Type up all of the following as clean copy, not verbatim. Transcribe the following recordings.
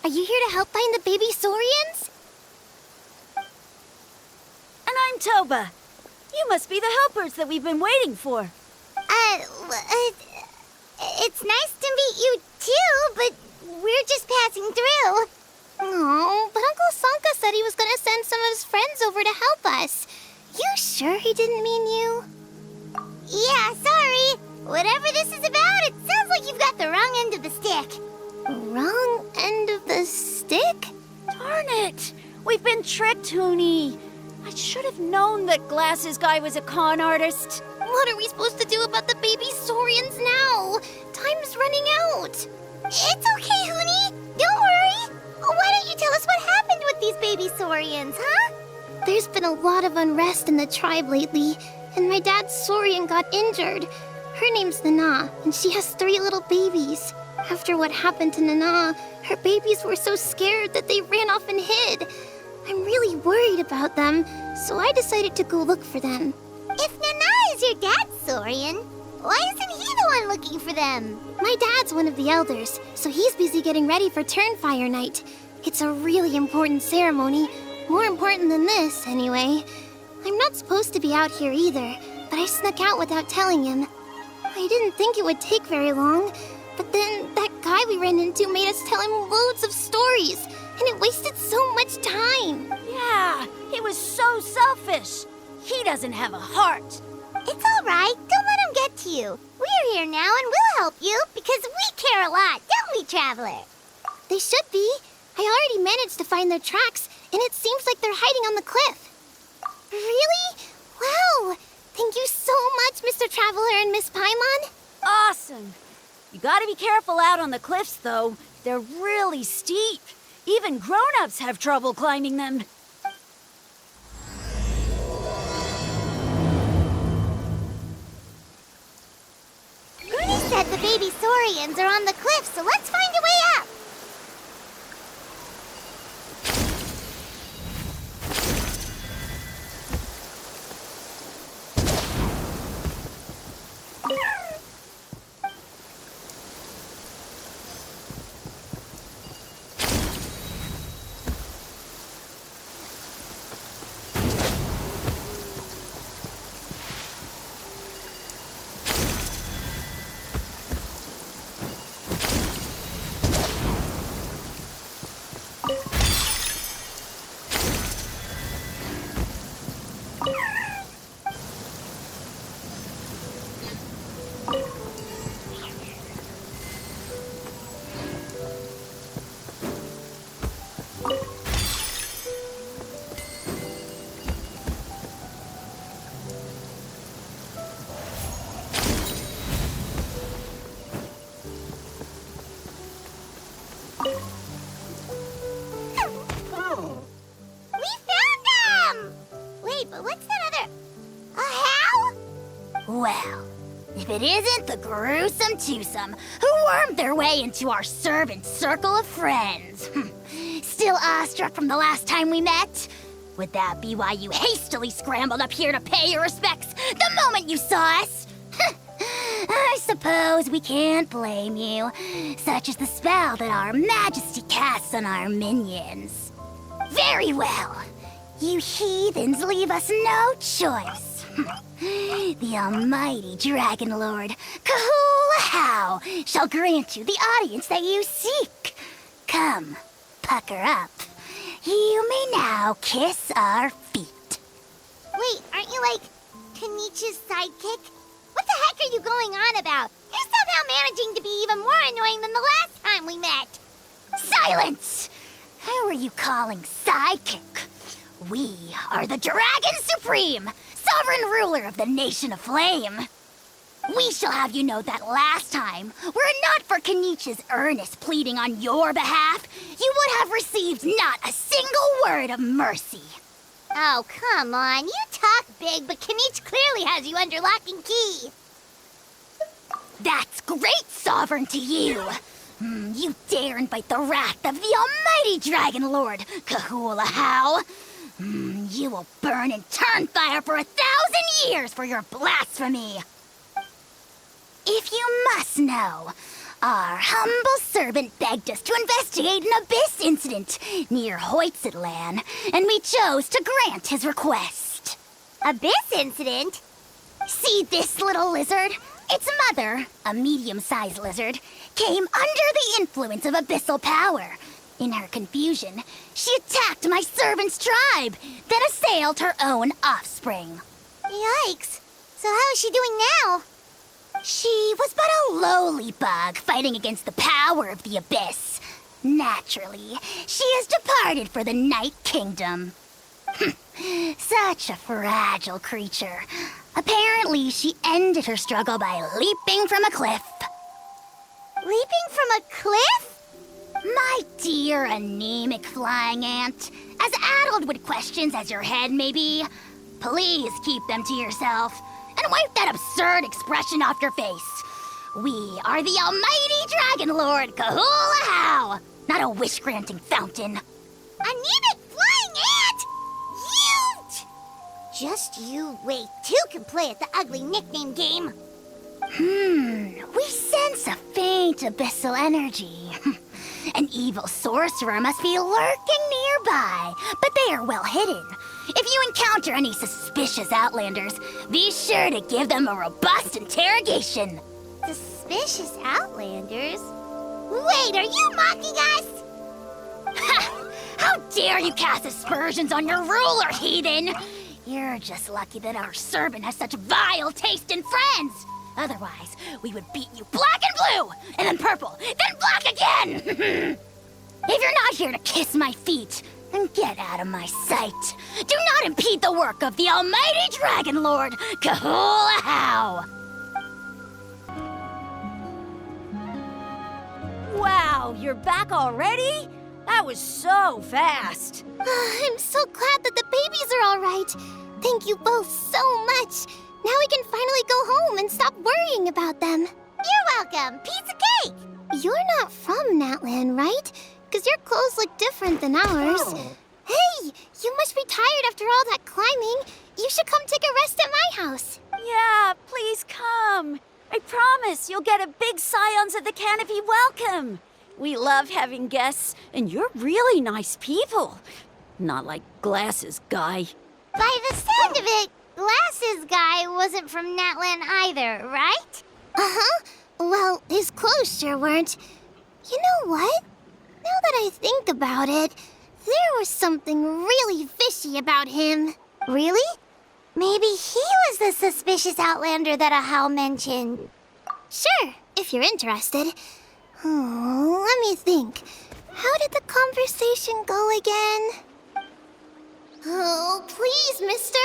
Are you here to help find the baby Saurians? And I'm Toba. You must be the helpers that we've been waiting for. It's nice to meet you too, but we're just passing through. Oh, but Uncle Sanka said he was gonna send some of his friends over to help us. You sure he didn't mean you? Yeah, sorry. Whatever this is about, it sounds like you've got the wrong end of the stick. Wrong end of the stick? Darn it! We've been tricked, Huni. I should have known that Glasses Guy was a con artist. What are we supposed to do about the baby Saurians now? Time's running out. It's okay, Huni. Don't worry. Why don't you tell us what happened with these baby Saurians, huh? There's been a lot of unrest in the tribe lately, and my dad's Saurian got injured. Her name's Nana, and she has 3 little babies. After what happened to Nana, her babies were so scared that they ran off and hid. I'm really worried about them, so I decided to go look for them. If Nana is your dad's Saurian, why isn't he the one looking for them? My dad's one of the elders, so he's busy getting ready for Turnfire night. It's a really important ceremony, more important than this, anyway. I'm not supposed to be out here either, but I snuck out without telling him. I didn't think it would take very long, but then that guy we ran into made us tell him loads of stories, and it wasted so much time. Yeah, he was so selfish. He doesn't have a heart. It's all right. Don't let him get to you. We're here now and we'll help you because we care a lot, don't we, Traveler? They should be. I already managed to find their tracks, and it seems like they're hiding on the cliff. Really? Wow! Thank you so much, Mr. Traveler and Miss Paimon. Awesome. You gotta be careful out on the cliffs, though. They're really steep. Even grown-ups have trouble climbing them. Gurney said the baby Saurians are on the cliff, so let's find a way up. Well, if it isn't the gruesome twosome who wormed their way into our servant circle of friends. Still awestruck from the last time we met? Would that be why you hastily scrambled up here to pay your respects the moment you saw us? I suppose we can't blame you. Such is the spell that our majesty casts on our minions. Very well. You heathens leave us no choice. The almighty Dragon Lord, Kahula shall grant you the audience that you seek. Come, pucker up. You may now kiss our feet. Wait, aren't you like Kinich's sidekick? What the heck are you going on about? You're somehow managing to be even more annoying than the last time we met. Silence! Who are you calling sidekick? We are the Dragon Supreme, sovereign ruler of the Nation of Flame. We shall have you know that last time, were it not for Kenich's earnest pleading on your behalf, you would have received not a single word of mercy. Oh, come on. You talk big, but Kinich clearly has you under lock and key. That's great, sovereign to you. You dare invite the wrath of the almighty Dragon Lord, Kahula. You will burn in Turnfire for 1,000 years for your blasphemy. If you must know, Our humble servant begged us to investigate an abyss incident near Huitztlan, and we chose to grant his request. Abyss incident? See this little lizard? Its mother, a medium-sized lizard, came under the influence of abyssal power. In her confusion, she attacked my servant's tribe, then assailed her own offspring. Yikes. So how is she doing now? She was but a lowly bug fighting against the power of the abyss. Naturally, she has departed for the Night Kingdom. Such a fragile creature. Apparently, she ended her struggle by leaping from a cliff. Leaping from a cliff? My dear anemic flying ant, as addled with questions as your head may be, please keep them to yourself and wipe that absurd expression off your face. We are the almighty Dragon Lord Kahula-How, not a wish-granting fountain. Anemic flying ant? You! Just you wait. Two can play at the ugly nickname game. We sense a faint abyssal energy. An evil sorcerer must be lurking nearby, but they are well hidden. If you encounter any suspicious outlanders, be sure to give them a robust interrogation. Suspicious outlanders? Wait, are you mocking us? Ha! How dare you cast aspersions on your ruler, heathen! You're just lucky that our servant has such vile taste in friends. Otherwise, we would beat you black and blue, and then purple, then black again! If you're not here to kiss my feet, then get out of my sight. Do not impede the work of the almighty Dragon Lord, Kahula-How! Wow, you're back already? That was so fast. I'm so glad that the babies are all right. Thank you both so much. Now we can finally go home and stop worrying about them. You're welcome. Piece of cake. You're not from Natlan, right? Because your clothes look different than ours. Oh. Hey, you must be tired after all that climbing. You should come take a rest at my house. Yeah, please come. I promise you'll get a big Scions at the Canopy welcome. We love having guests, and you're really nice people. Not like Glasses Guy. By the sound of it, Glasses Guy wasn't from Natlan either, right? Uh-huh. Well, his clothes sure weren't. You know what? Now that I think about it, there was something really fishy about him. Really? Maybe he was the suspicious outlander that Ahau mentioned. Sure, if you're interested. Oh, let me think. How did the conversation go again? Oh, please, mister.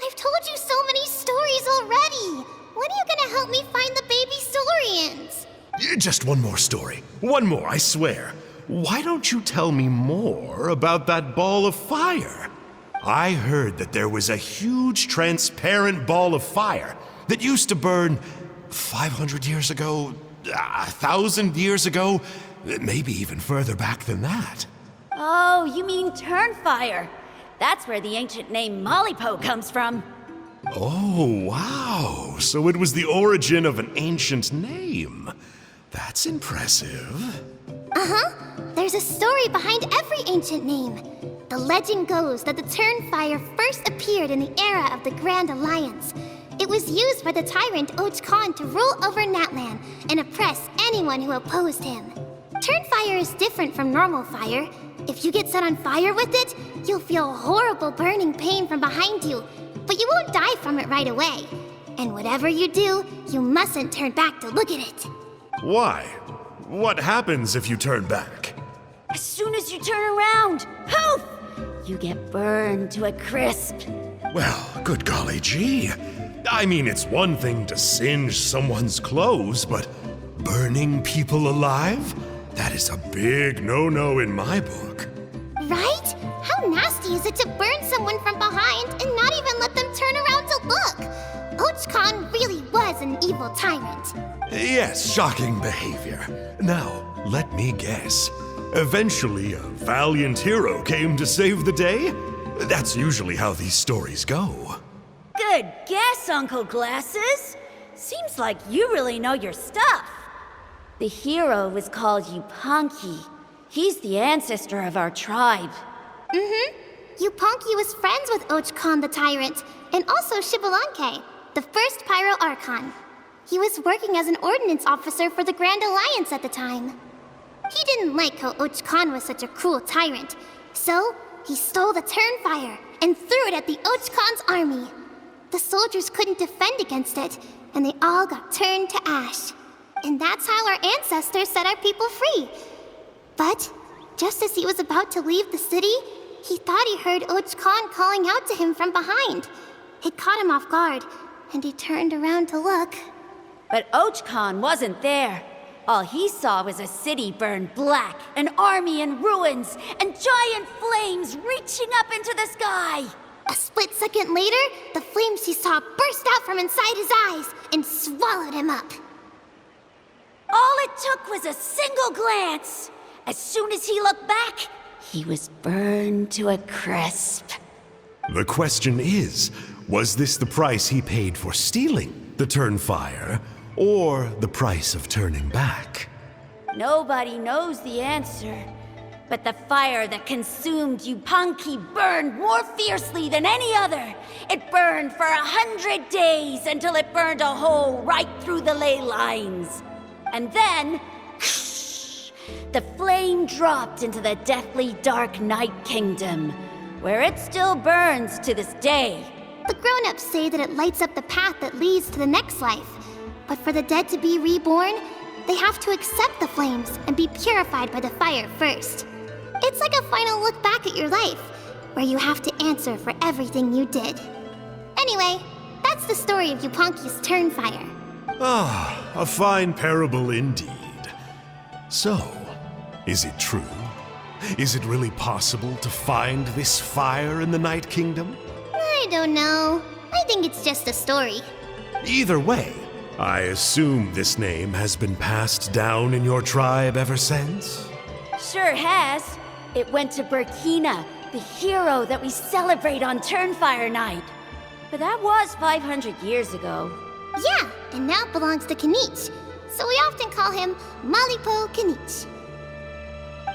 I've told you so many stories already. When are you gonna help me find the baby Saurians? Just one more story. One more, I swear. Why don't you tell me more about that ball of fire? I heard that there was a huge transparent ball of fire that used to burn 500 years ago, 1,000 years ago, maybe even further back than that. Oh, you mean Turnfire. That's where the ancient name Malipo comes from. Oh, wow. So it was the origin of an ancient name. That's impressive. Uh-huh. There's a story behind every ancient name. The legend goes that the Turnfire first appeared in the era of the Grand Alliance. It was used by the tyrant Huitztlan to rule over Natlan and oppress anyone who opposed him. Turnfire is different from normal fire. If you get set on fire with it, you'll feel horrible burning pain from behind you, but you won't die from it right away. And whatever you do, you mustn't turn back to look at it. Why? What happens if you turn back? As soon as you turn around, poof! You get burned to a crisp. Well, good golly gee. I mean, it's one thing to singe someone's clothes, but burning people alive? That is a big no-no in my book. Right? How nasty is it to burn someone from behind and not even let them turn around to look? Huitztlan really was an evil tyrant. Yes, shocking behavior. Now, let me guess. Eventually, a valiant hero came to save the day? That's usually how these stories go. Good guess, Uncle Glasses. Seems like you really know your stuff. The hero was called Yupanqui. He's the ancestor of our tribe. Yupanqui was friends with Huitztlan the Tyrant, and also Yupanqui, the first Pyro Archon. He was working as an ordnance officer for the Grand Alliance at the time. He didn't like how Huitztlan was such a cruel tyrant, so he stole the Turnfire and threw it at the Huitztlan's army. The soldiers couldn't defend against it, and they all got turned to ash. And that's how our ancestors set our people free. But just as he was about to leave the city, he thought he heard Huitztlan calling out to him from behind. It caught him off guard, and he turned around to look. But Huitztlan wasn't there. All he saw was a city burned black, an army in ruins, and giant flames reaching up into the sky. A split second later, the flames he saw burst out from inside his eyes and swallowed him up. All it took was a single glance. As soon as he looked back, he was burned to a crisp. The question is, was this the price he paid for stealing the Turnfire, or the price of turning back? Nobody knows the answer. But the fire that consumed Yupanqui burned more fiercely than any other. It burned for 100 days until it burned a hole right through the ley lines. And then, the flame dropped into the deathly dark Night Kingdom, where it still burns to this day. The grown-ups say that it lights up the path that leads to the next life. But for the dead to be reborn, they have to accept the flames and be purified by the fire first. It's like a final look back at your life, where you have to answer for everything you did. Anyway, that's the story of Yupanqui's Turnfire. Ah, a fine parable indeed. So, is it true? Is it really possible to find this fire in the Night Kingdom? I don't know. I think it's just a story. Either way, I assume this name has been passed down in your tribe ever since? Sure has. It went to Burkina, the hero that we celebrate on Turnfire Night. But that was 500 years ago. Yeah, and now it belongs to Kinich. So we often call him Malipo Kinich.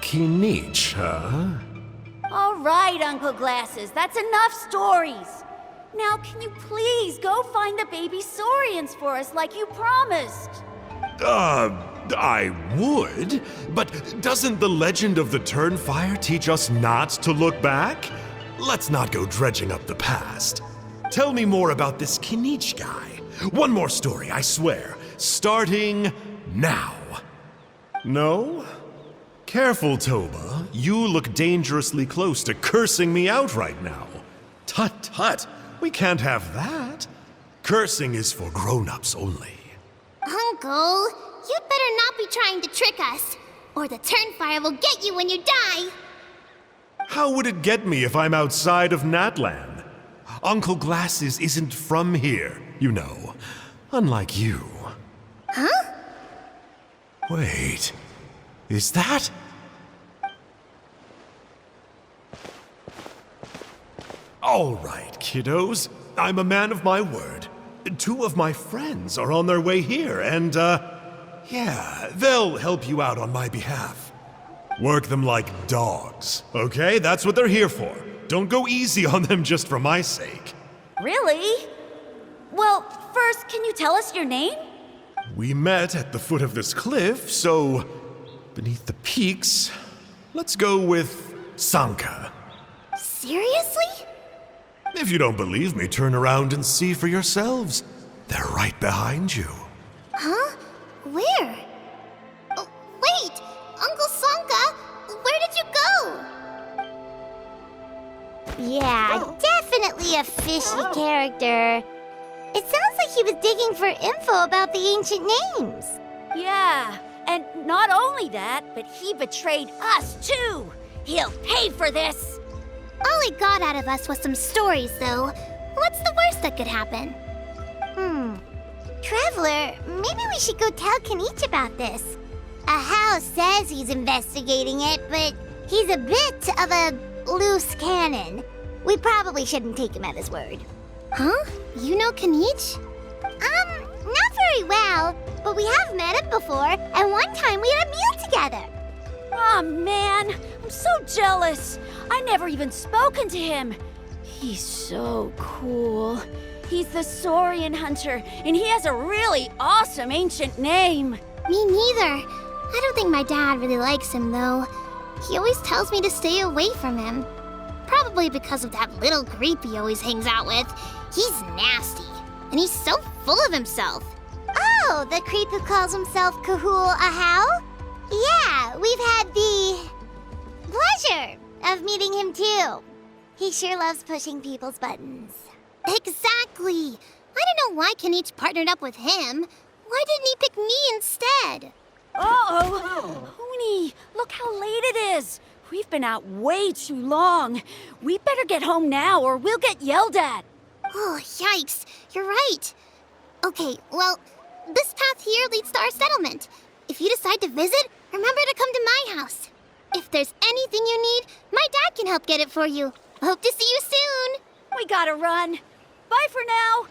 Kinich, huh? All right, Uncle Glasses, that's enough stories. Now, can you please go find the baby Saurians for us like you promised? I would, but doesn't the legend of the Turnfire teach us not to look back? Let's not go dredging up the past. Tell me more about this Kinich guy. One more story, I swear. Starting now. No? Careful, Toba. You look dangerously close to cursing me out right now. Tut tut. We can't have that. Cursing is for grown-ups only. Uncle, you'd better not be trying to trick us, or the Turnfire will get you when you die. How would it get me if I'm outside of Natlan? Uncle Glasses isn't from here, you know. Unlike you. Huh? Wait, is that? All right, kiddos. I'm a man of my word. 2 of my friends are on their way here, and, yeah, they'll help you out on my behalf. Work them like dogs, okay? That's what they're here for. Don't go easy on them just for my sake. Really? Well, first, can you tell us your name? We met at the foot of this cliff, so beneath the peaks, let's go with Sanka. Seriously? If you don't believe me, turn around and see for yourselves. They're right behind you. Huh? Where? Oh, wait! Uncle Sanka, where did you go? Yeah, definitely a fishy character. It sounds like he was digging for info about the ancient names. Yeah, and not only that, but he betrayed us too. He'll pay for this. All he got out of us was some stories, though. What's the worst that could happen? Traveler, maybe we should go tell Kinich about this. A house says he's investigating it, but he's a bit of a loose cannon. We probably shouldn't take him at his word. Huh? You know Kinich? Not very well, but we have met met him before, and one time we had a meal together. Aw, man, I'm so jealous. I never even spoken to him. He's so cool. He's the Saurian hunter, and he has a really awesome ancient name. Me neither. I don't think my dad really likes him, though. He always tells me to stay away from him. Probably because of that little creep he always hangs out with. He's nasty, and he's so full of himself. Oh, the creep who calls himself Kahul Ahau? Yeah, we've had the pleasure of meeting him too. He sure loves pushing people's buttons. Exactly. I don't know why Kinich partnered up with him. Why didn't he pick me instead? Uh-oh. Huni, look how late it is. We've been out way too long. We better get home now or we'll get yelled at. Oh, yikes. You're right. Okay, well, this path here leads to our settlement. If you decide to visit, remember to come to my house. If there's anything you need, my dad can help get it for you. Hope to see you soon. We gotta run. Bye for now.